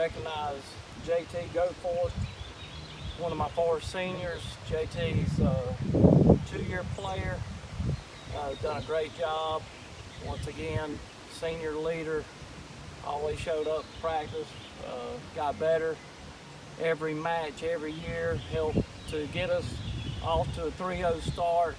recognize JT Goforth, one of my forest seniors. JT's a 2-year player, done a great job. Once again, senior leader, always showed up to practice, got better every match, every year, helped to get us off to a 3-0 start.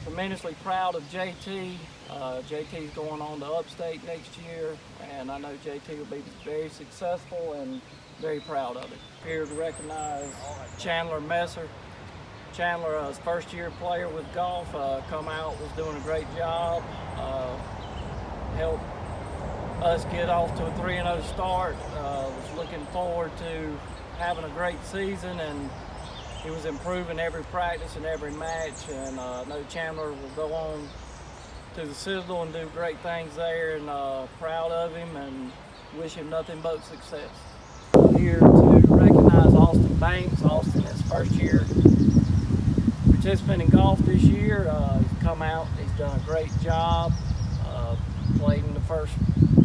Tremendously proud of JT. JT's going on to Upstate next year, and I know JT will be very successful and very proud of it. Here to recognize Chandler Messer. Chandler is first year player with golf, come out, was doing a great job, helped us get off to a 3-0 start. Was looking forward to having a great season, and he was improving every practice and every match, and I know Chandler will go on to the Sizzle and do great things there, and proud of him and wish him nothing but success. Here to recognize Austin Banks. Austin is first year participant in golf this year. He's come out, he's done a great job, played in the first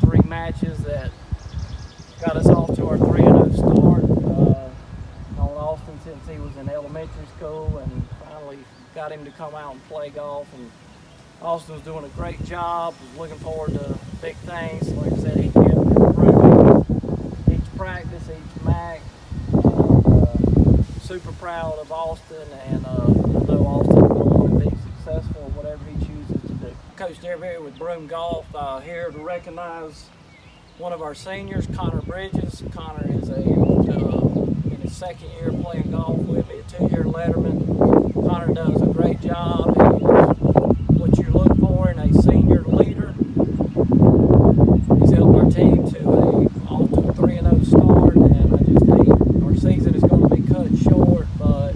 3 matches that got us off to our 3-0 start. Known Austin since he was in elementary school, and finally got him to come out and play golf. And Austin's doing a great job. Was looking forward to big things. Like I said, he kept improving each practice, each match. Super proud of Austin, and I know Austin will want to be successful in whatever he chooses to do. Coached every year with Broome Golf. Here to recognize one of our seniors, Connor Bridges. Connor is in his 2nd year playing golf with me, a 2-year letterman. Connor does a great job. He's what you look for in a senior leader. He's helped our team to off to a 3-0 start, and I just hate our season is going to be cut short, but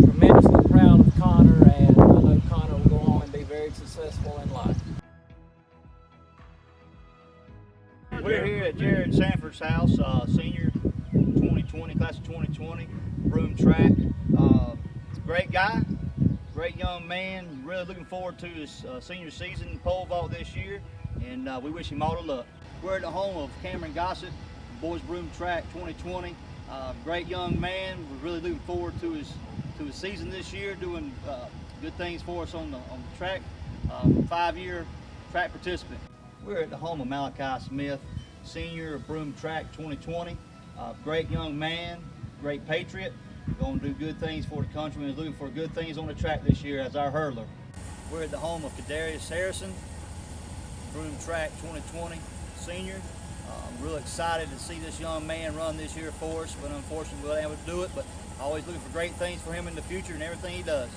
tremendously proud of Connor, and I know Connor will go on and be very successful in life. We're here at Jared Sanford's house, senior 2020, class of 2020, Broome track. Great guy, great young man. Really looking forward to his senior season pole vault this year, and we wish him all the luck. We're at the home of Cameron Gossett, boys Broome track 2020. Great young man. We're really looking forward to his season this year, doing good things for us on the track. 5-year track participant. We're at the home of Malachi Smith, senior of Broome track 2020. Great young man, great patriot. Going to do good things for the country, and is looking for good things on the track this year as our hurdler. We're at the home of Kadarius Harrison, Broome track 2020 senior. I'm real excited to see this young man run this year for us, but unfortunately we weren't able to do it, but always looking for great things for him in the future and everything he does.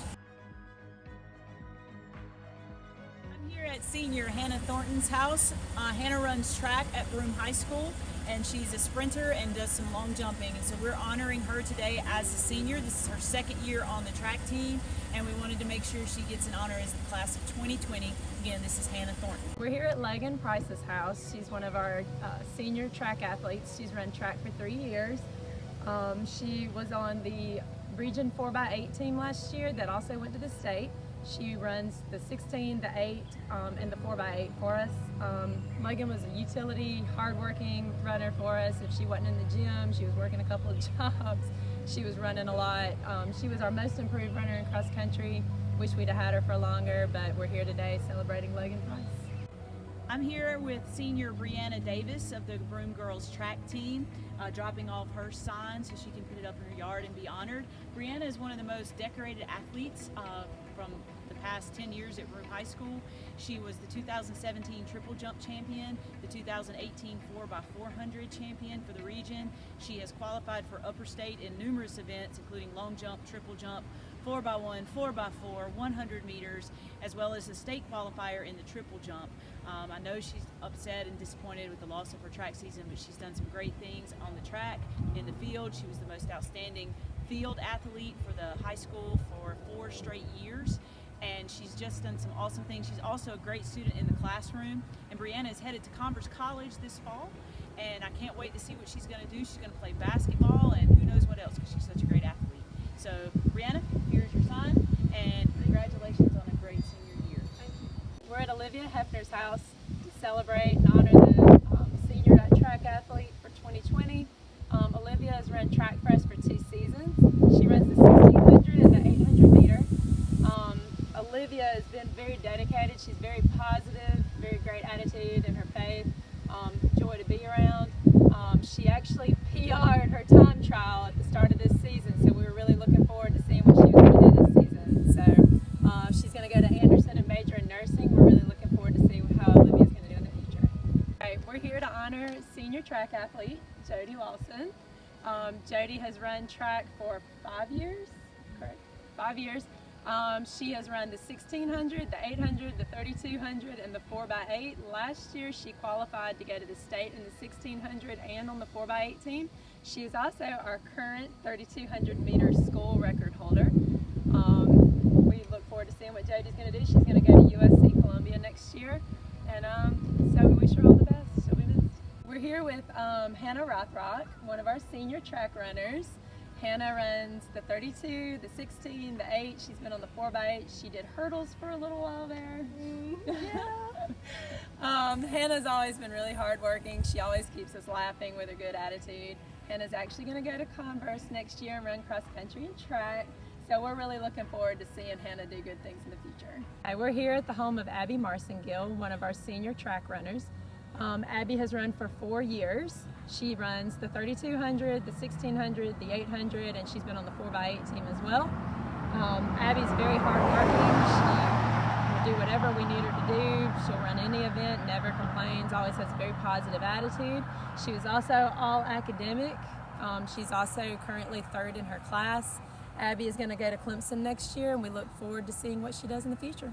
I'm here at senior Hannah Thornton's house. Hannah runs track at Broome High School, and she's a sprinter and does some long jumping, and so we're honoring her today as a senior. This is her 2nd year on the track team, and we wanted to make sure she gets an honor as the class of 2020. Again, this is Hannah Thornton. We're here at Legan Price's house. She's one of our senior track athletes. She's run track for 3 years. She was on the Region 4x8 team last year that also went to the state. She runs the 16, the 8, and the 4x8 for us. Megan was a utility, hardworking runner for us. If she wasn't in the gym, she was working a couple of jobs. She was running a lot. She was our most improved runner in cross country. Wish we'd have had her for longer, but we're here today celebrating Legan Price. I'm here with senior Brianna Davis of the Broome girls track team, dropping off her sign so she can put it up in her yard and be honored. Brianna is one of the most decorated athletes from the past 10 years at Broome High School. She was the 2017 triple jump champion, the 2018 4x400 champion for the region. She has qualified for upper state in numerous events, including long jump, triple jump, 4x1, 4x4, 100 meters, as well as a state qualifier in the triple jump. I know she's upset and disappointed with the loss of her track season, but she's done some great things on the track. In the field, she was the most outstanding field athlete for the high school for 4 straight years, and she's just done some awesome things. She's also a great student in the classroom, and Brianna is headed to Converse College this fall, and I can't wait to see what she's going to do. She's going to play basketball and who knows what else, because she's such a great athlete. So Brianna, here's your sign, and congratulations on a great senior year. Thank you. Olivia Hefner's house to celebrate and honor the senior track athlete for 2020. Olivia has run track for us for 2 seasons. She runs the 1600 and the 800 meter. Olivia has been very dedicated. She's very positive, very great attitude in her faith, joy to be around. She actually PR'd her time trial at the start of this season, so we were really looking forward to seeing what she was going to do this season. So she's going to go to Anderson and major in nursing. We're really looking forward to see how Olivia's going to do in the future. Okay, we're here to honor senior track athlete Jody Lawson. Jody has run track for 5 years, correct? 5 years. She has run the 1600, the 800, the 3200, and the 4x8. Last year she qualified to go to the state in the 1600 and on the 4x8 team. She is also our current 3200 meter school record holder. We look forward to seeing what Jody's going to do. She's going to go to USC Columbia next year, and so we wish her all the best. She'll be missed. We're here with Hannah Rothrock, one of our senior track runners. Hannah runs the 32, the 16, the 8. She's been on the 4x8. She did hurdles for a little while there. Hannah's always been really hardworking. She always keeps us laughing with her good attitude. Hannah's actually going to go to Converse next year and run cross country and track. So we're really looking forward to seeing Hannah do good things in the future. We're here at the home of Abby Marcingill, one of our senior track runners. Abby has run for 4 years. She runs the 3200, the 1600, the 800, and she's been on the 4x8 team as well. Abby's very hardworking. She will do whatever we need her to do. She'll run any event, never complains, always has a very positive attitude. She was also all academic. She's also currently 3rd in her class. Abby is going to go to Clemson next year, and we look forward to seeing what she does in the future.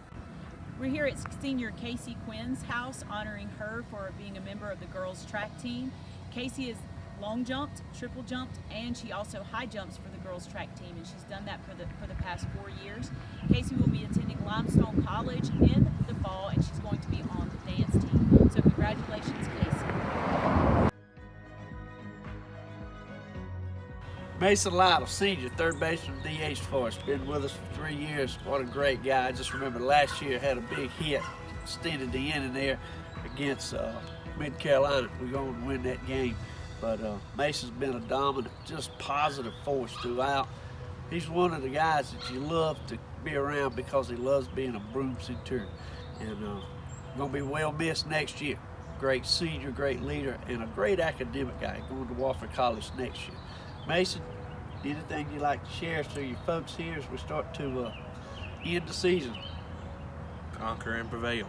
We're here at senior Casey Quinn's house, honoring her for being a member of the girls track team. Casey has long jumped, triple jumped, and she also high jumps for the girls track team, and she's done that for the past 4 years. Casey will be attending Limestone College in the fall, and she's going to be on the dance team. So congratulations, Casey. Mason Lytle, senior, third baseman, DH for us. Been with us for 3 years. What a great guy. I just remember last year had a big hit, extended the inning there against Mid Carolina. We're going to win that game. But Mason's been a dominant, just positive force throughout. He's one of the guys that you love to be around because he loves being a Broome Centurion. And going to be well missed next year. Great senior, great leader, and a great academic guy going to Wofford College next year. Mason, anything you'd like to share to your folks here as we start to end the season? Conquer and prevail.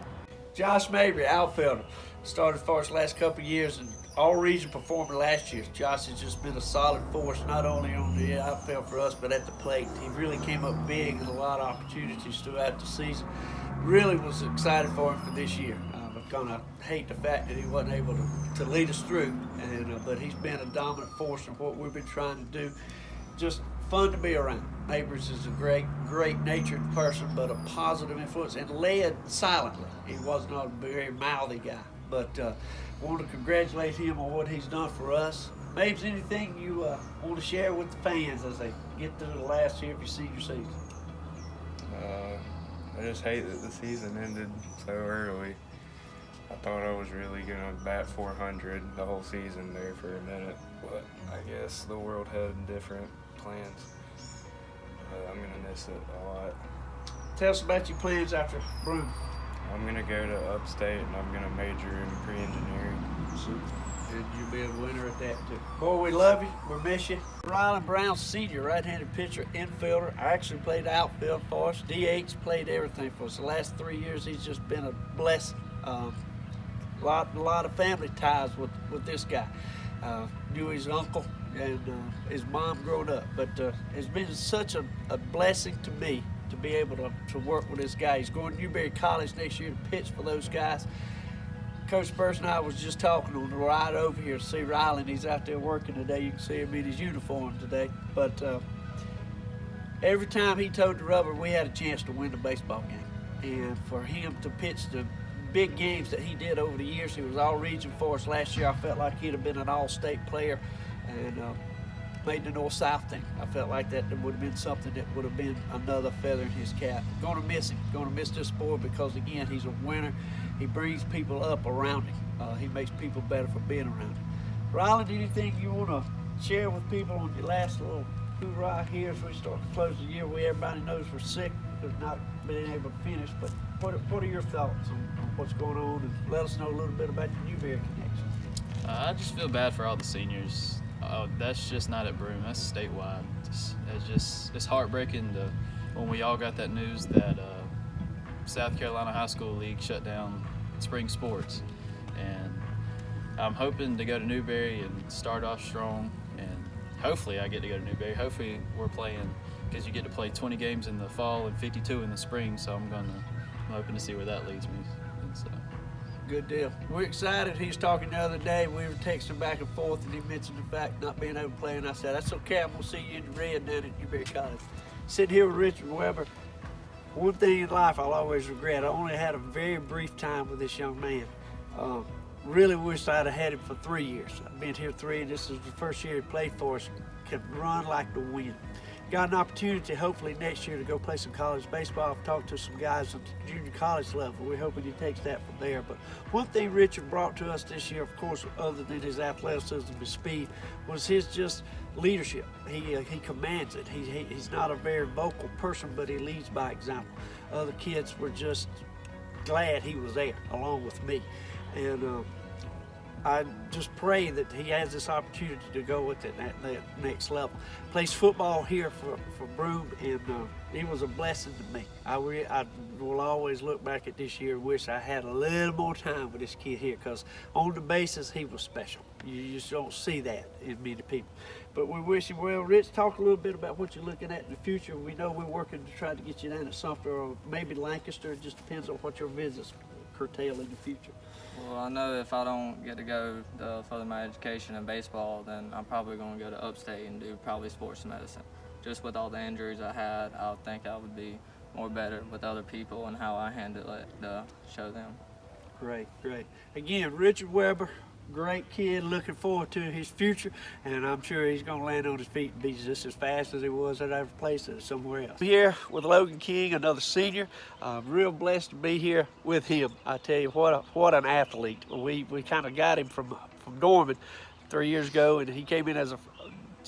Josh Mabry, outfielder, started for us the last couple of years and all-region performer last year. Josh has just been a solid force, not only on the outfield for us, but at the plate. He really came up big in a lot of opportunities throughout the season. Really was excited for him for this year. I kind of hate the fact that he wasn't able to lead us through, but he's been a dominant force in what we've been trying to do. Just fun to be around. Neighbors is a great-natured person, but a positive influence, and led silently. He was not a very mouthy guy, but want to congratulate him on what he's done for us. Mabes, anything you want to share with the fans as they get to the last year of your senior season? I just hate that the season ended so early. I thought I was really going to bat 400 the whole season there for a minute, but I guess the world had different plans. I'm going to miss it a lot. Tell us about your plans after Broome. I'm going to go to Upstate, and I'm going to major in pre-engineering. And you'll be a winner at that too. Boy, we love you. We miss you. Rylan Brown, senior, right-handed pitcher, infielder. Actually played outfield for us. DH, played everything for us. The last 3 years, he's just been a blessing. A lot of family ties with this guy. Knew his uncle and his mom growing up, but it's been such a blessing to me to be able to work with this guy. He's going to Newberry College next year to pitch for those guys. Coach Burst and I was just talking on the ride over here to see Rylan. He's out there working today. You can see him in his uniform today. But every time he towed the rubber, we had a chance to win the baseball game. And for him to pitch the big games that he did over the years, he was all-region for us last year. I felt like he'd have been an all-state player and made the North-South team. I felt like that would have been something that would have been another feather in his cap. Going to miss him. Going to miss this boy because, again, he's a winner. He brings people up around him. He makes people better for being around him. Ryland, anything you want to share with people on your last little hoorah here as we start to close the year? Everybody knows we're sick, we've not been able to finish, but what are your thoughts on what's going on? And let us know a little bit about your Newberry connection. I just feel bad for all the seniors. That's just not at Broome. That's statewide. It's heartbreaking when we all got that news that South Carolina High School League shut down spring sports. And I'm hoping to go to Newberry and start off strong. And hopefully I get to go to Newberry. Hopefully we're playing, because you get to play 20 games in the fall and 52 in the spring. So I'm hoping to see where that leads me. And so. Good deal. We're excited. He was talking the other day. We were texting back and forth, and he mentioned the fact not being able to play. And I said, "That's okay. I'm gonna see you in the red down at Newberry College." Sitting here with Richard Weber. One thing in life I'll always regret. I only had a very brief time with this young man. Really wish I'd have had him for 3 years. I've been here 3, and this is the first year he played for us. Can run like the wind. Got an opportunity, hopefully next year, to go play some college baseball. I've talked to some guys at the junior college level. We're hoping he takes that from there. But one thing Richard brought to us this year, of course, other than his athleticism and speed, was his just leadership. He commands it. He's not a very vocal person, but he leads by example. Other kids were just glad he was there, along with me. And I just pray that he has this opportunity to go with it at that next level. Plays football here for Broome, and it was a blessing to me. I will always look back at this year and wish I had a little more time with this kid here, because on the basis he was special. You just don't see that in many people. But we wish him well. Rich, talk a little bit about what you're looking at in the future. We know we're working to try to get you down at Sumter or maybe Lancaster. It just depends on what your visits curtail in the future. Well, I know if I don't get to go further my education in baseball, then I'm probably going to go to upstate and do probably sports medicine. Just with all the injuries I had, I think I would be more better with other people and how I handle it to show them. Great, great. Again, Richard Weber, great kid, looking forward to his future, and I'm sure he's going to land on his feet and be just as fast as he was at every place somewhere else. Here with Logan King, another senior. I'm real blessed to be here with him. I tell you, what an athlete. We kind of got him from Norman 3 years ago, and he came in as a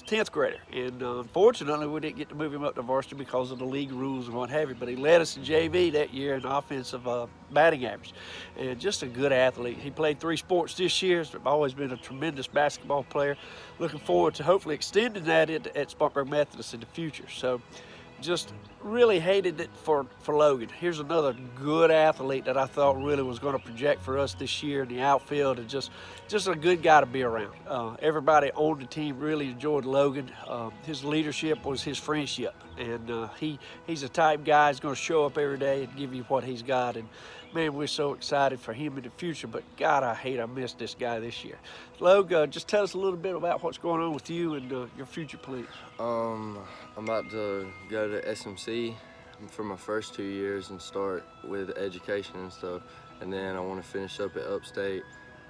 10th grader, and unfortunately we didn't get to move him up to varsity because of the league rules and what have you, but he led us in JV that year in offensive batting average, and just a good athlete. He played 3 sports this year. He's always been a tremendous basketball player. Looking forward to hopefully extending that at Spartanburg Methodist in the future. So just really hated it for Logan. Here's another good athlete that I thought really was going to project for us this year in the outfield, and just a good guy to be around. Everybody on the team really enjoyed Logan. His leadership was his friendship, and he's the type guy who's going to show up every day and give you what he's got. And man, we're so excited for him in the future, but God, I missed this guy this year. Logan, just tell us a little bit about what's going on with you and your future plans. I'm about to go to SMC for my first 2 years and start with education and stuff, and then I want to finish up at Upstate,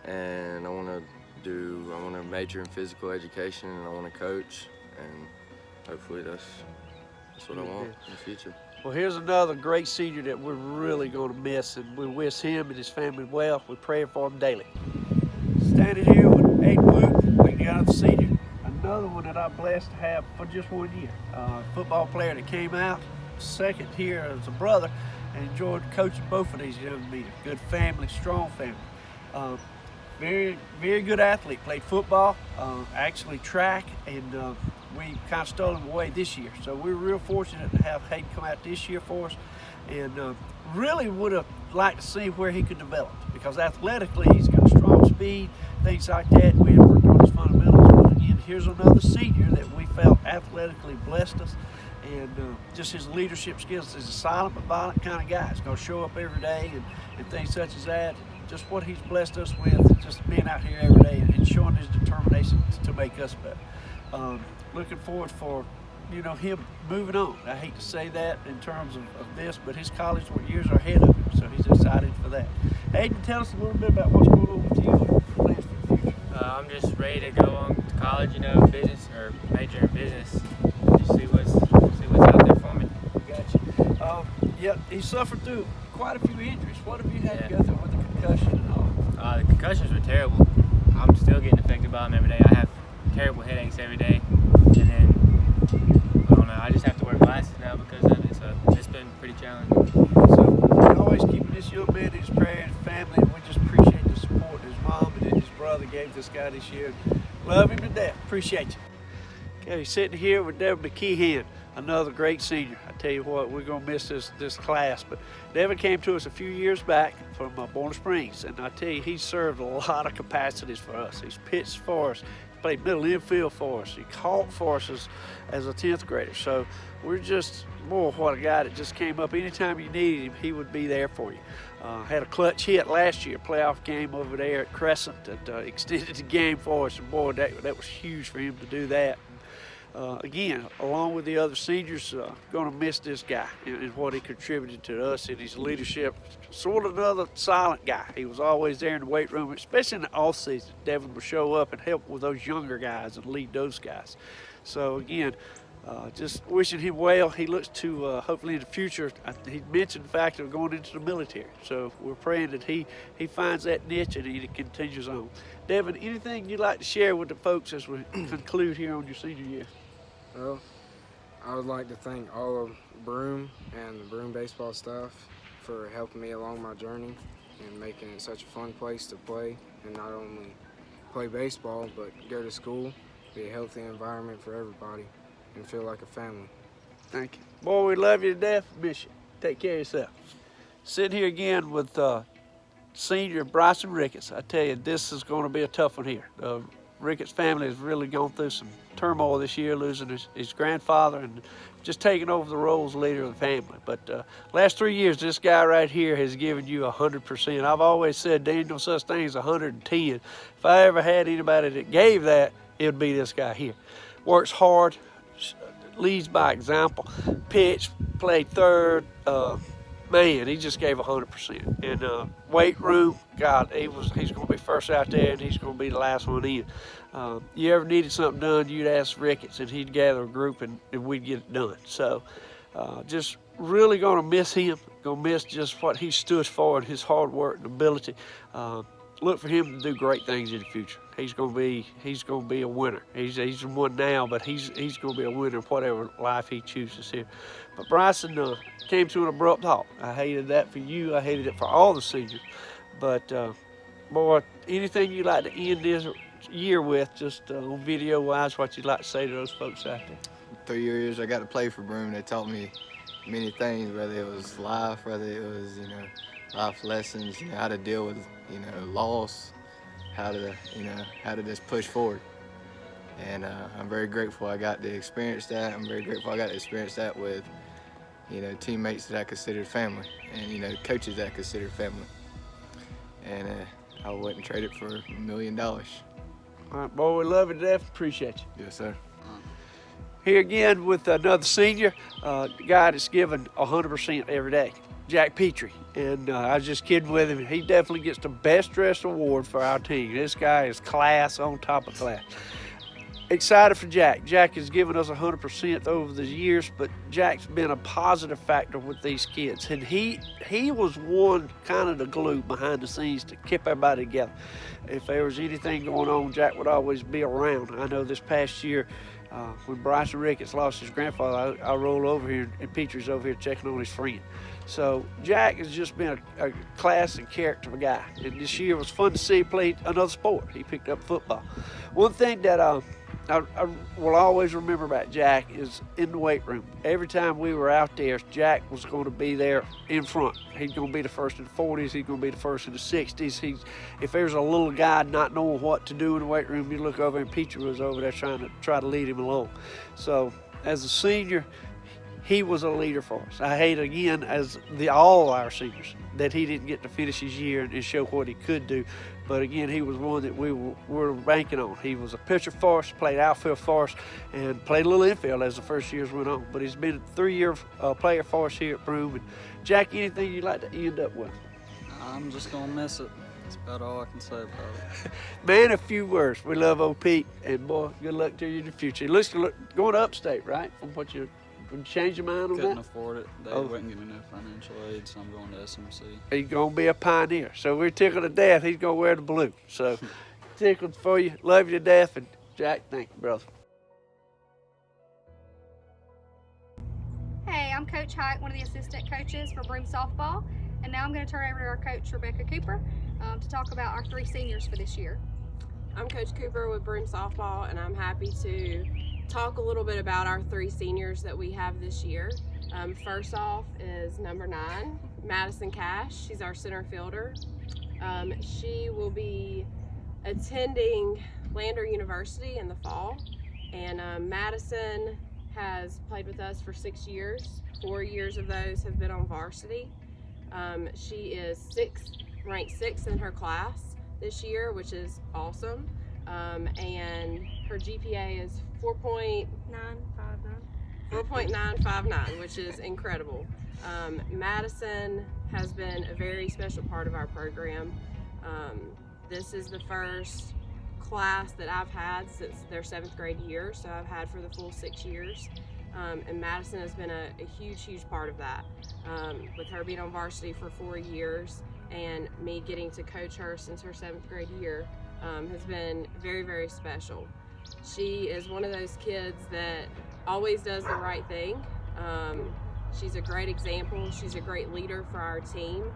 and I want to major in physical education, and I want to coach, and hopefully that's what I want in the future. Well, here's another great senior that we're really going to miss, and we wish him and his family well. We're praying for him daily. Standing here with Aiden Wood, we got another senior. Another one that I'm blessed to have for just 1 year. Football player that came out second here as a brother, and enjoyed coaching both of these young men. Good family, strong family. Very, very good athlete. Played football, actually track, and we kind of stole him away this year. So we're real fortunate to have Hayden come out this year for us, and really would have liked to see where he could develop, because athletically he's got strong speed, things like that. We have worked on his fundamentals. But again, here's another senior that we felt athletically blessed us, and just his leadership skills. He's a silent but violent kind of guy. He's going to show up every day and things such as that. Just what he's blessed us with, just being out here every day and showing his determination to make us better. Looking forward for him moving on. I hate to say that in terms of this, but his college years are ahead of him, so he's excited for that. Hayden, tell us a little bit about what's going on with you and plans for the future. I'm just ready to go on to college, business or major in business. Just see what's out there for me. Gotcha. Yeah, he suffered through quite a few injuries. What have you had to go through with the concussion and all? The concussions were terrible. I'm still getting affected by them every day. I have terrible headaches every day, and then I don't know. I just have to wear glasses now because of it. So it's been pretty challenging. So we're always keeping this young man in his prayer and his family, and we just appreciate the support his mom and his brother gave this guy this year. Love him to death. Appreciate you. Okay, sitting here with Devin McKeehan, another great senior. I tell you what, we're gonna miss this class. But Devin came to us a few years back from Broome Springs, and I tell you, he's served a lot of capacities for us. He's pitched for us, he played middle infield for us, he caught for us as a 10th grader. So we're just, boy, what a guy that just came up. Anytime you needed him, he would be there for you. Had a clutch hit last year, playoff game over there at Crescent that extended the game for us, and boy, that was huge for him to do that. Again, along with the other seniors, going to miss this guy and what he contributed to us in his leadership. Sort of another silent guy. He was always there in the weight room, especially in the off season. Devin would show up and help with those younger guys and lead those guys. So again, just wishing him well. He looks to hopefully in the future. He mentioned the fact of going into the military. So we're praying that he finds that niche and he continues on. Devin, anything you'd like to share with the folks as we conclude here on your senior year? Well, I would like to thank all of Broome and the Broome baseball staff for helping me along my journey and making it such a fun place to play and not only play baseball but go to school, be a healthy environment for everybody, and feel like a family. Thank you. Boy, we love you to death. Miss you. Take care of yourself. Sitting here again with senior Bryson Ricketts. I tell you, this is going to be a tough one here. Ricketts family has really gone through some turmoil this year, losing his grandfather and just taking over the role as leader of the family. But last 3 years, this guy right here has given you 100%. I've always said there ain't no such thing as 110. If I ever had anybody that gave that, it would be this guy here. Works hard, leads by example, pitched, played third. Man, he just gave 100%. And weight room, God, he's going to be first out there, and he's going to be the last one in. You ever needed something done, you'd ask Ricketts, and he'd gather a group, and we'd get it done. So just really going to miss him, going to miss just what he stood for and his hard work and ability. Look for him to do great things in the future. He's going to be a winner. He's one now, but he's going to be a winner in whatever life he chooses here. But Bryson came to an abrupt halt. I hated that for you. I hated it for all the seniors. But boy, anything you'd like to end this year with, just on video-wise, what you'd like to say to those folks out there? 3 years I got to play for Broome. They taught me many things, whether it was life, whether it was life lessons, how to deal with loss, how to just push forward. And I'm very grateful I got to experience that. I'm very grateful I got to experience that with teammates that I considered family, and coaches that I considered family. And I wouldn't trade it for $1 million. All right, boy, we love you to death. Appreciate you. Yes, sir. Here again with another senior, guy that's given 100% every day, Jack Petrie. And I was just kidding with him. He definitely gets the best dressed award for our team. This guy is class on top of class. Excited for Jack. Jack has given us 100% over the years, but Jack's been a positive factor with these kids. And he was one kind of the glue behind the scenes to keep everybody together. If there was anything going on, Jack would always be around. I know this past year, when Bryson Ricketts lost his grandfather, I rolled over here, and Petrie's over here checking on his friend. So Jack has just been a class and character of a guy. And this year was fun to see him play another sport. He picked up football. One thing that I will always remember about Jack is in the weight room. Every time we were out there, Jack was going to be there in front. He's going to be the first in the 40s. He's going to be the first in the 60s. If there's a little guy not knowing what to do in the weight room, you look over and Petrie was over there try to lead him along. So as a senior, he was a leader for us. I hate again, as all our seniors, that he didn't get to finish his year and show what he could do. But again, he was one that we were banking on. He was a pitcher for us, played outfield for us, and played a little infield as the first years went on. But he's been a 3-year player for us here at Broome. And Jack, anything you'd like to end up with? I'm just going to miss it. That's about all I can say about it. Man, a few words. We love old Pete, and boy, good luck to you in the future. Going to upstate, right? From what you change your mind on that? Couldn't afford it. They wouldn't give me no financial aid, so I'm going to SMC. He's going to be a pioneer. So we're tickled to death. He's going to wear the blue. So tickled for you. Love you to death. And Jack, thank you, brother. Hey, I'm Coach Hike, one of the assistant coaches for Broome softball, and now I'm going to turn over to our coach, Rebecca Cooper, to talk about our 3 seniors for this year. I'm Coach Cooper with Broome softball, and I'm happy to talk a little bit about our 3 seniors that we have this year. First off is number 9, Madison Cash. She's our center fielder. She will be attending Lander University in the fall, and Madison has played with us for 6 years. 4 years of those have been on varsity. She is ranked 6th in her class this year, which is awesome. And her GPA is 4.959, which is incredible. Madison has been a very special part of our program. This is the first class that I've had since their 7th grade year, so I've had for the full 6 years. And Madison has been a huge part of that. With her being on varsity for 4 years and me getting to coach her since her 7th grade year has been very special. She is one of those kids that always does the right thing. She's a great example. She's a great leader for our team.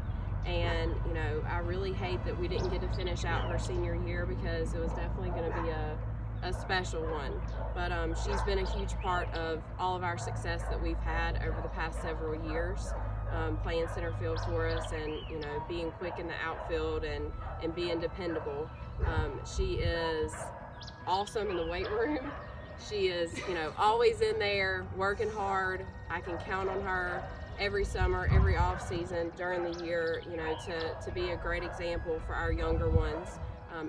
And you know, I really hate that we didn't get to finish out her senior year because it was definitely going to be a special one. But she's been a huge part of all of our success that we've had over the past several years, playing center field for us, and you know, being quick in the outfield and being dependable. She is awesome in the weight room. She is, you know, always in there working hard. I can count on her every summer, every off season during the year, you know, to be a great example for our younger ones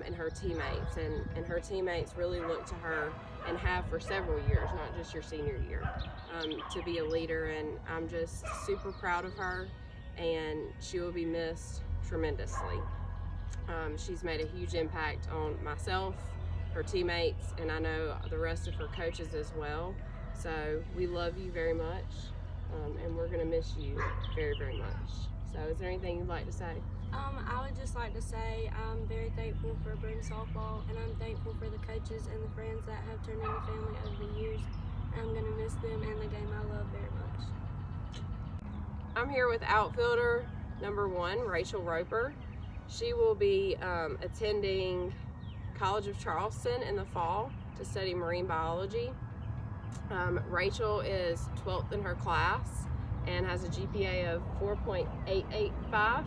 and her teammates. And her teammates really look to her and have for several years, not just your senior year, to be a leader. And I'm just super proud of her, and she will be missed tremendously. She's made a huge impact on myself, her teammates, and I know the rest of her coaches as well. So we love you very much. And we're going to miss you very much. So is there anything you'd like to say? I would just like to say I'm very thankful for Broome softball, and I'm thankful for the coaches and the friends that have turned into family over the years. I'm going to miss them and the game I love very much. I'm here with outfielder number 1, Rachel Roper. She will be attending College of Charleston in the fall to study marine biology. Rachel is 12th in her class and has a GPA of 4.885.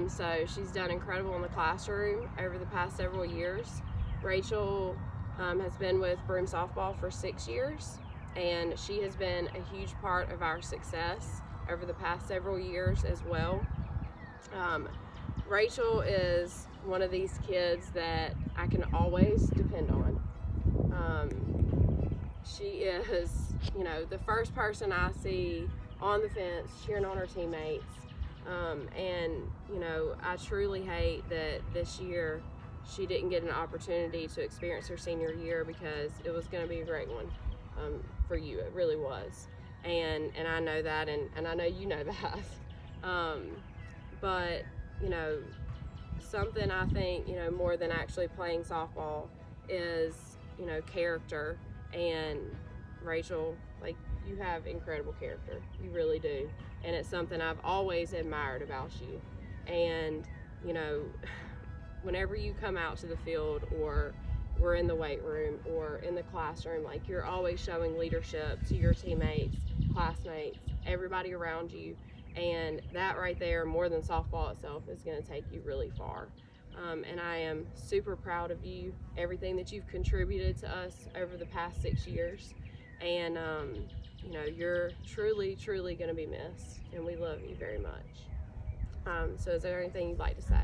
So she's done incredible in the classroom over the past several years. Rachel has been with Broome softball for 6 years, and she has been a huge part of our success over the past several years as well. Rachel is one of these kids that I can always depend on. She is, you know, the first person I see on the fence cheering on her teammates. And, you know, I truly hate that this year she didn't get an opportunity to experience her senior year, because it was going to be a great one for you. It really was. And I know that, and I know you know that. But, you know, something I think, you know, more than actually playing softball is, you know, character. And Rachel, like, you have incredible character. You really do. And it's something I've always admired about you. And, you know, whenever you come out to the field, or we're in the weight room or in the classroom, like, you're always showing leadership to your teammates, classmates, everybody around you. And that right there, more than softball itself, is going to take you really far. And I am super proud of you, everything that you've contributed to us over the past 6 years. And, you know, you're truly going to be missed, and we love you very much. So is there anything you'd like to say?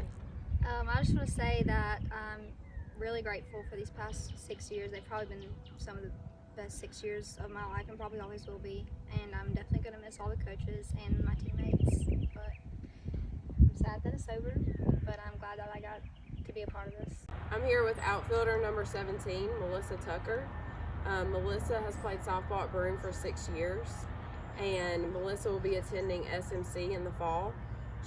I just want to say that I'm really grateful for these past 6 years. They've probably been some of the best 6 years of my life, and probably always will be. And I'm definitely going to miss all the coaches and my teammates. But I'm sad that it's over, but I'm glad that I got to be a part of this. I'm here with outfielder number 17, Melissa Tucker. Melissa has played softball at Broome for 6 years, and Melissa will be attending SMC in the fall.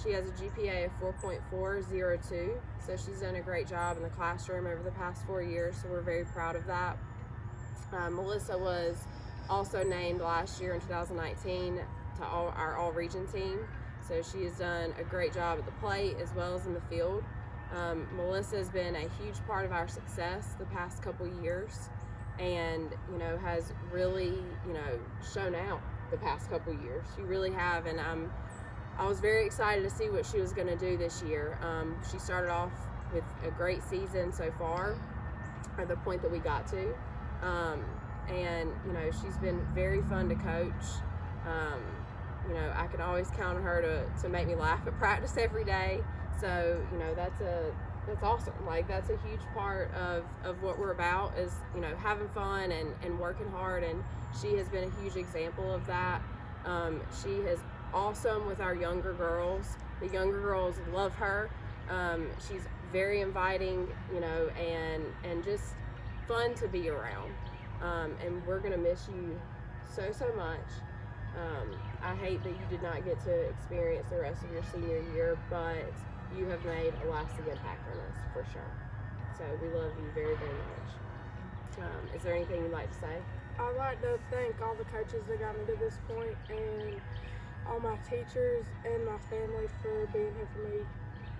She has a GPA of 4.402, so she's done a great job in the classroom over the past 4 years, so we're very proud of that. Melissa was also named last year in 2019 to our all-region team, so she has done a great job at the plate as well as in the field. Melissa has been a huge part of our success the past couple years, and has really shown out the past couple years. She really have, and I was very excited to see what she was going to do this year. She started off with a great season so far, at the point that we got to, and she's been very fun to coach. I can always count on her to make me laugh at practice every day. So that's awesome. Like, that's a huge part of what we're about, is having fun and working hard, and she has been a huge example of that. She is awesome with our younger girls. The younger girls love her. She's very inviting, and just fun to be around. And we're gonna miss you so much. I hate that you did not get to experience the rest of your senior year, but you have made a lasting impact on us, for sure. So we love you very, very much. Is there anything you'd like to say? I'd like to thank all the coaches that got me to this point, and all my teachers and my family for being here for me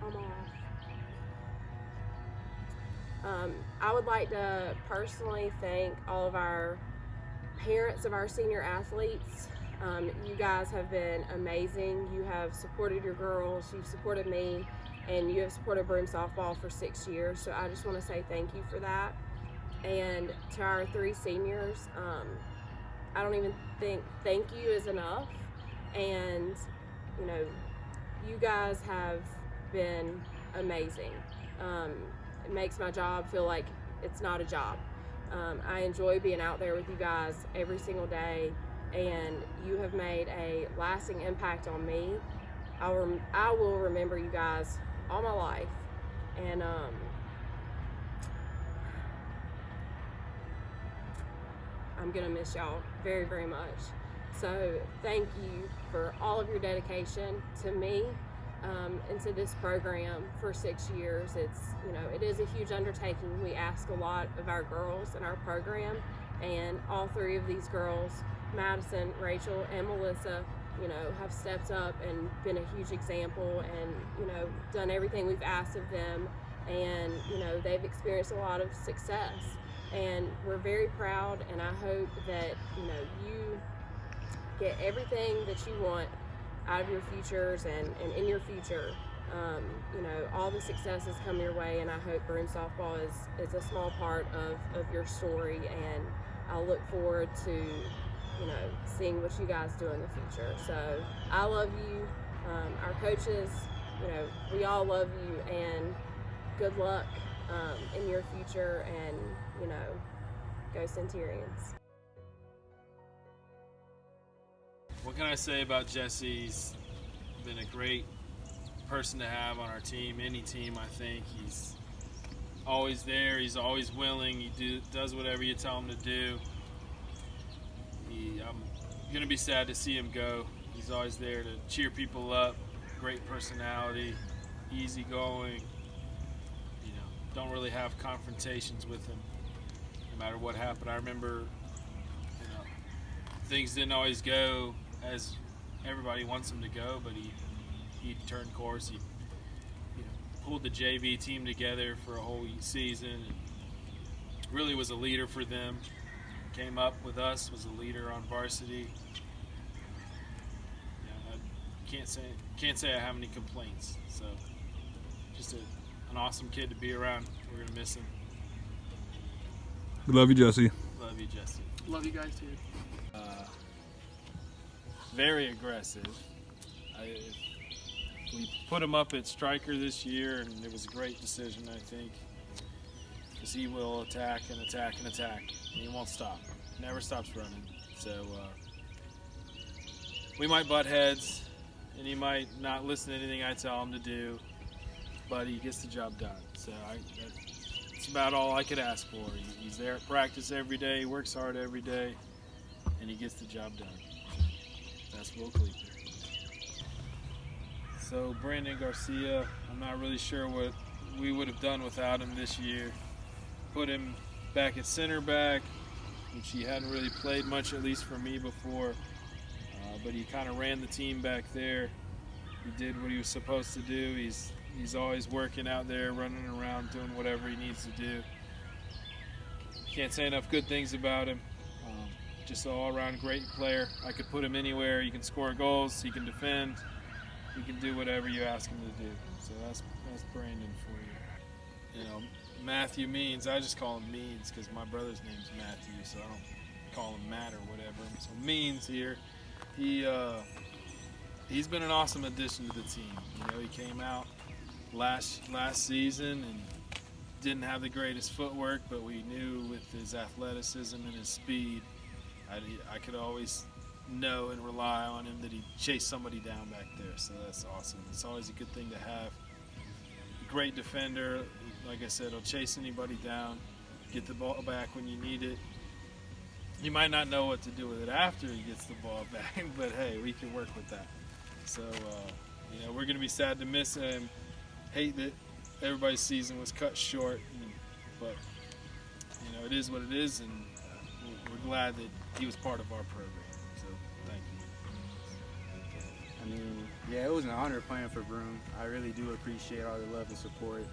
all my life. I would like to personally thank all of our parents of our senior athletes. You guys have been amazing. You have supported your girls, you've supported me, and you have supported Broome softball for 6 years. So I just want to say thank you for that. And to our 3 seniors, I don't even think thank you is enough. And you guys have been amazing. It makes my job feel like it's not a job. I enjoy being out there with you guys every single day, and you have made a lasting impact on me. I will remember you guys all my life, and I'm gonna miss y'all very, very much. So thank you for all of your dedication to me and to this program for 6 years. It is a huge undertaking. We ask a lot of our girls in our program, and all 3 of these girls, Madison, Rachel, and Melissa, have stepped up and been a huge example, and done everything we've asked of them, and they've experienced a lot of success, and we're very proud. And I hope that you get everything that you want out of your futures and in your future. All the successes come your way, and I hope Broome softball is a small part of your story, and I'll look forward to seeing what you guys do in the future. So I love you, our coaches, we all love you, and good luck in your future, and go Centurions. What can I say about Jesse? He's been a great person to have on our team, any team, I think. He's always there, he's always willing, he does whatever you tell him to do. I'm going to be sad to see him go. He's always there to cheer people up, great personality, easygoing. Don't really have confrontations with him, no matter what happened. I remember, things didn't always go as everybody wants them to go, but he turned course. He pulled the JV team together for a whole season, and really was a leader for them. Came up with us, was a leader on varsity. I can't say I have any complaints. So just an awesome kid to be around. We're gonna miss him. We love you, Jesse. Love you, Jesse. Love you guys too. Very aggressive. We put him up at striker this year, and it was a great decision, I think, because he will attack and attack and attack, and he won't stop. Never stops running. So we might butt heads, and he might not listen to anything I tell him to do, but he gets the job done. So that's about all I could ask for. He's there at practice every day, he works hard every day, and he gets the job done. That's Will Cleaver. So Brandon Garcia, I'm not really sure what we would have done without him this year. Put him back at center back, which he hadn't really played much, at least for me, before. But he kind of ran the team back there. He did what he was supposed to do. He's always working out there, running around, doing whatever he needs to do. Can't say enough good things about him. Just an all-around great player. I could put him anywhere. He can score goals. He can defend. He can do whatever you ask him to do. So that's Brandon for you. You know, Matthew Means. I just call him Means because my brother's name's Matthew, so I don't call him Matt or whatever. So Means here. He's been an awesome addition to the team. You know, he came out last season and didn't have the greatest footwork, but we knew with his athleticism and his speed, I could always know and rely on him that he'd chase somebody down back there. So that's awesome. It's always a good thing to have. Great defender. Like I said, he'll chase anybody down, get the ball back when you need it. You might not know what to do with it after he gets the ball back, but hey, we can work with that. So, you know, we're going to be sad to miss him. Hate that everybody's season was cut short, but, you know, it is what it is, and we're glad that he was part of our program. So, thank you. I mean, yeah, it was an honor playing for Broome. I really do appreciate all the love and support.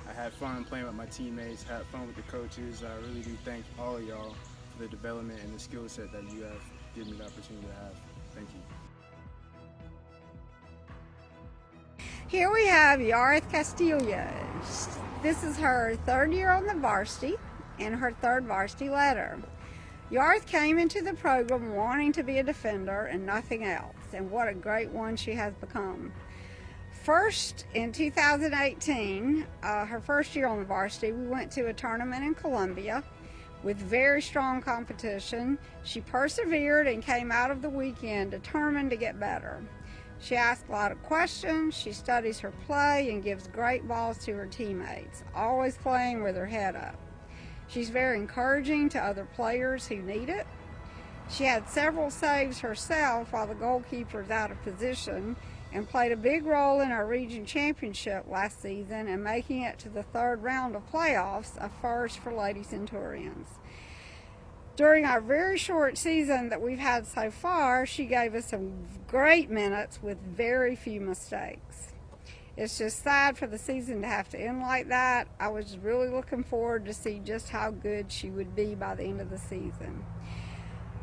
I had fun playing with my teammates, had fun with the coaches. I really do thank all of y'all for the development and the skill set that you have given me the opportunity to have. Thank you. Here we have Yarith Castillo. This is her third year on the varsity and her third varsity letter. Yarith came into the program wanting to be a defender and nothing else, and what a great one she has become. First, in 2018, her first year on the varsity, we went to a tournament in Columbia with very strong competition. She persevered and came out of the weekend determined to get better. She asks a lot of questions, she studies her play, and gives great balls to her teammates, always playing with her head up. She's very encouraging to other players who need it. She had several saves herself while the goalkeeper's out of position, and played a big role in our region championship last season and making it to the third round of playoffs, a first for Lady Centurions. During our very short season that we've had so far, she gave us some great minutes with very few mistakes. It's just sad for the season to have to end like that. I was really looking forward to see just how good she would be by the end of the season.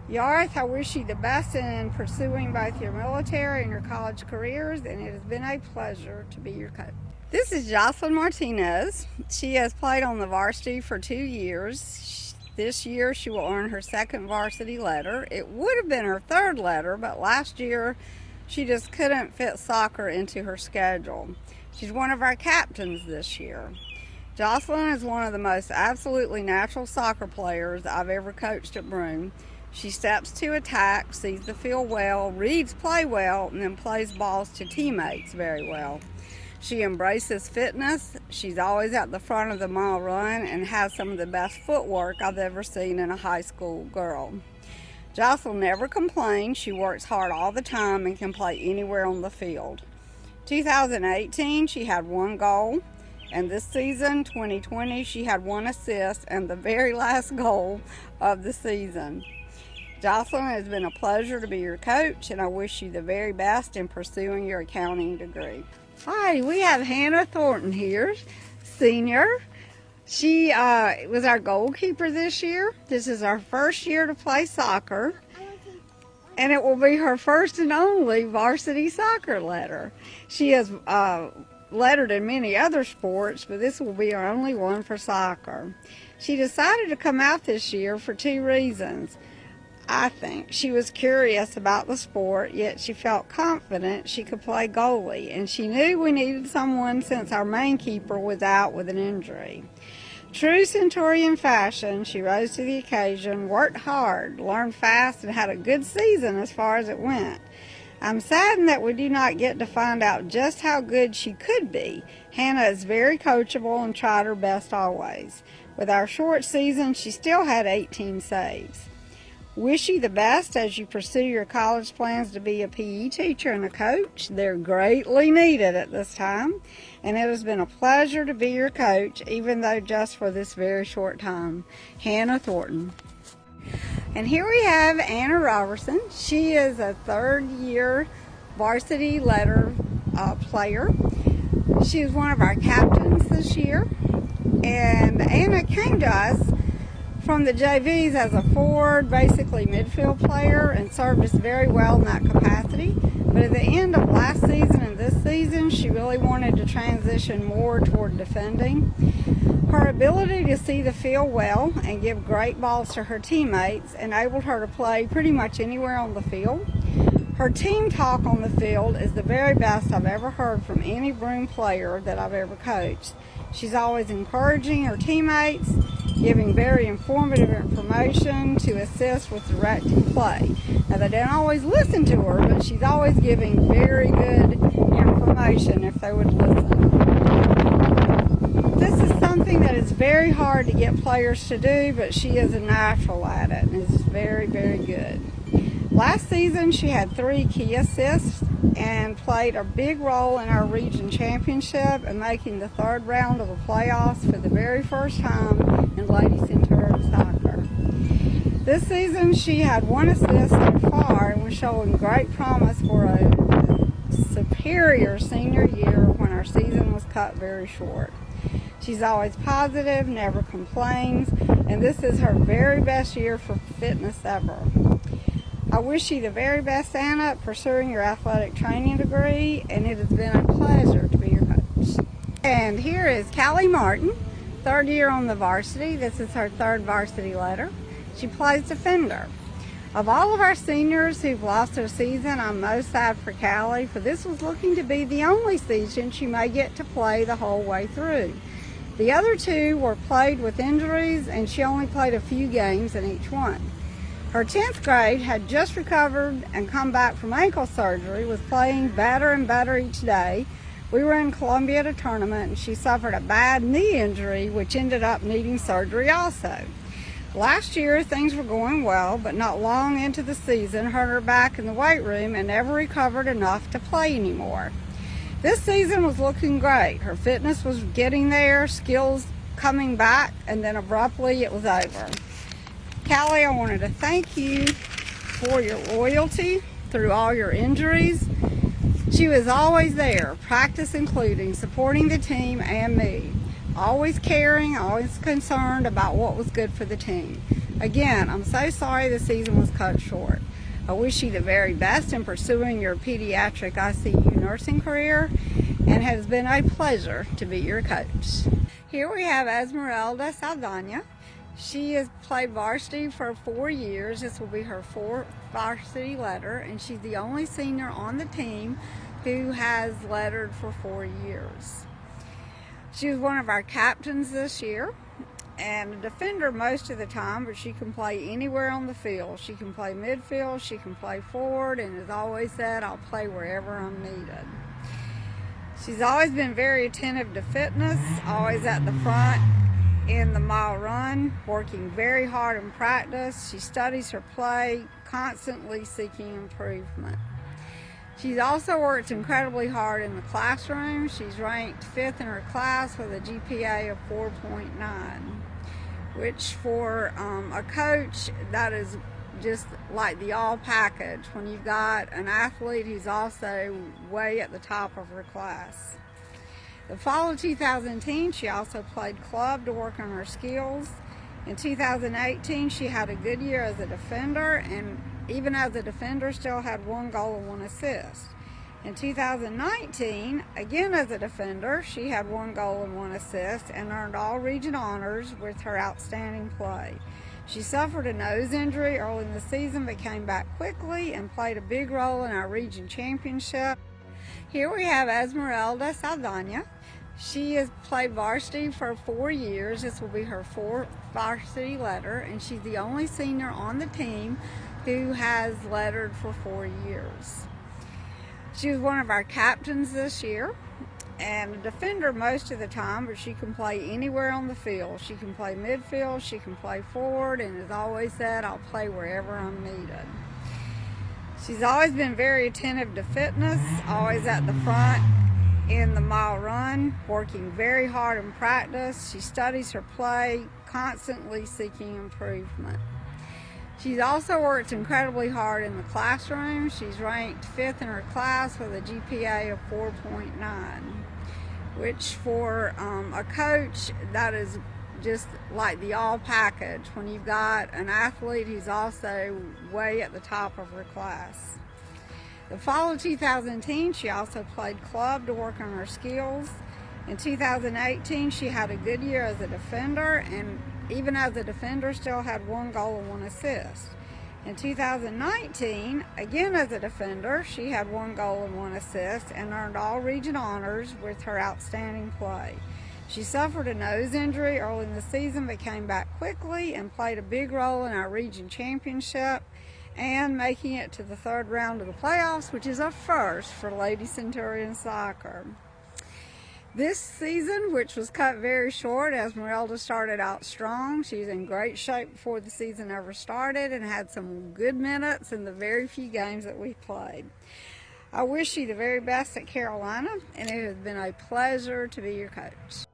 Yarith, I wish you the best in pursuing both your military and your college careers, and it has been a pleasure to be your coach. This is Jocelyn Martinez. She has played on the varsity for 2 years. This year she will earn her second varsity letter. It would have been her third letter, but last year she just couldn't fit soccer into her schedule. She's one of our captains this year. Jocelyn is one of the most absolutely natural soccer players I've ever coached at Broome. She steps to attack, sees the field well, reads play well, and then plays balls to teammates very well. She embraces fitness. She's always at the front of the mile run and has some of the best footwork I've ever seen in a high school girl. Jocelyn never complains. She works hard all the time and can play anywhere on the field. 2018, she had 1 goal, and this season, 2020, she had 1 assist and the very last goal of the season. Jocelyn, it has been a pleasure to be your coach, and I wish you the very best in pursuing your accounting degree. Hi, we have Hannah Thornton here, senior. She was our goalkeeper this year. This is our first year to play soccer, and it will be her first and only varsity soccer letter. She has lettered in many other sports, but this will be her only one for soccer. She decided to come out this year for 2 reasons. I think she was curious about the sport, yet she felt confident she could play goalie, and she knew we needed someone since our main keeper was out with an injury. True Centurion fashion, she rose to the occasion, worked hard, learned fast, and had a good season as far as it went. I'm saddened that we do not get to find out just how good she could be. Hannah is very coachable and tried her best always. With our short season, she still had 18 saves. Wish you the best as you pursue your college plans to be a PE teacher and a coach. They're greatly needed at this time, and it has been a pleasure to be your coach, even though just for this very short time. Hannah Thornton. And here we have Anna Robertson. She is a third-year varsity letter player. She was one of our captains this year, and Anna came to us from the JVs as a forward, basically midfield player, and served us very well in that capacity. But at the end of last season and this season, she really wanted to transition more toward defending. Her ability to see the field well and give great balls to her teammates enabled her to play pretty much anywhere on the field. Her team talk on the field is the very best I've ever heard from any Broome player that I've ever coached. She's always encouraging her teammates, giving very informative information to assist with directing play. Now, they don't always listen to her, but she's always giving very good information if they would listen. This is something that is very hard to get players to do, but she is a natural at it and is very, very good. Last season, she had 3 key assists and played a big role in our region championship and making the 3rd round of the playoffs for the very first time in Lady Centurion soccer. This season, she had 1 assist so far and was showing great promise for a superior senior year when our season was cut very short. She's always positive, never complains, and this is her very best year for fitness ever. I wish you the very best, Anna, at pursuing your athletic training degree, and it has been a pleasure to be your coach. And here is Callie Martin, 3rd year on the varsity. This is her 3rd varsity letter. She plays defender. Of all of our seniors who've lost their season, I'm most sad for Callie, for this was looking to be the only season she may get to play the whole way through. The other 2 were played with injuries, and she only played a few games in each one. Her 10th grade had just recovered and come back from ankle surgery, was playing better and better each day. We were in Columbia at a tournament, and she suffered a bad knee injury, which ended up needing surgery also. Last year, things were going well, but not long into the season, hurt her back in the weight room and never recovered enough to play anymore. This season was looking great. Her fitness was getting there, skills coming back, and then abruptly it was over. Callie, I wanted to thank you for your loyalty through all your injuries. She was always there, practice including, supporting the team and me. Always caring, always concerned about what was good for the team. Again, I'm so sorry the season was cut short. I wish you the very best in pursuing your pediatric ICU nursing career, and it has been a pleasure to be your coach. Here we have Esmeralda Saldana. She has played varsity for 4 years. This will be her 4th varsity letter, and she's the only senior on the team who has lettered for 4 years. She was one of our captains this year and a defender most of the time, but she can play anywhere on the field. She can play midfield, she can play forward, and has always said, I'll play wherever I'm needed. She's always been very attentive to fitness, always at the front in the mile run, working very hard in practice. She studies her play, constantly seeking improvement. She's also worked incredibly hard in the classroom. She's ranked 5th in her class with a GPA of 4.9, which for a coach, that is just like the all package when you've got an athlete who's also way at the top of her class. The fall of 2010, she also played club to work on her skills. In 2018, she had a good year as a defender, and even as a defender, still had 1 goal and 1 assist. In 2019, again as a defender, she had 1 goal and 1 assist and earned all region honors with her outstanding play. She suffered a nose injury early in the season, but came back quickly and played a big role in our region championship. Here we have Esmeralda Saldana. She has played varsity for 4 years. This will be her 4th varsity letter, and she's the only senior on the team who has lettered for 4 years. She was one of our captains this year and a defender most of the time, but she can play anywhere on the field. She can play midfield, she can play forward, and has always said, I'll play wherever I'm needed. She's always been very attentive to fitness, always at the front in the mile run, working very hard in practice. She studies her play, constantly seeking improvement. She's also worked incredibly hard in the classroom. She's ranked 5th in her class with a GPA of 4.9, which for a coach, that is just like the all package when you've got an athlete who's also way at the top of her class. The fall of 2010, she also played club to work on her skills. In 2018, she had a good year as a defender, and even as a defender, still had 1 goal and 1 assist. In 2019, again as a defender, she had 1 goal and 1 assist and earned all region honors with her outstanding play. She suffered a nose injury early in the season, but came back quickly and played a big role in our region championship and making it to the 3rd round of the playoffs, which is a first for Lady Centurion soccer. This season, which was cut very short, Esmeralda started out strong. She's in great shape before the season ever started and had some good minutes in the very few games that we played. I wish you the very best at Carolina, and it has been a pleasure to be your coach.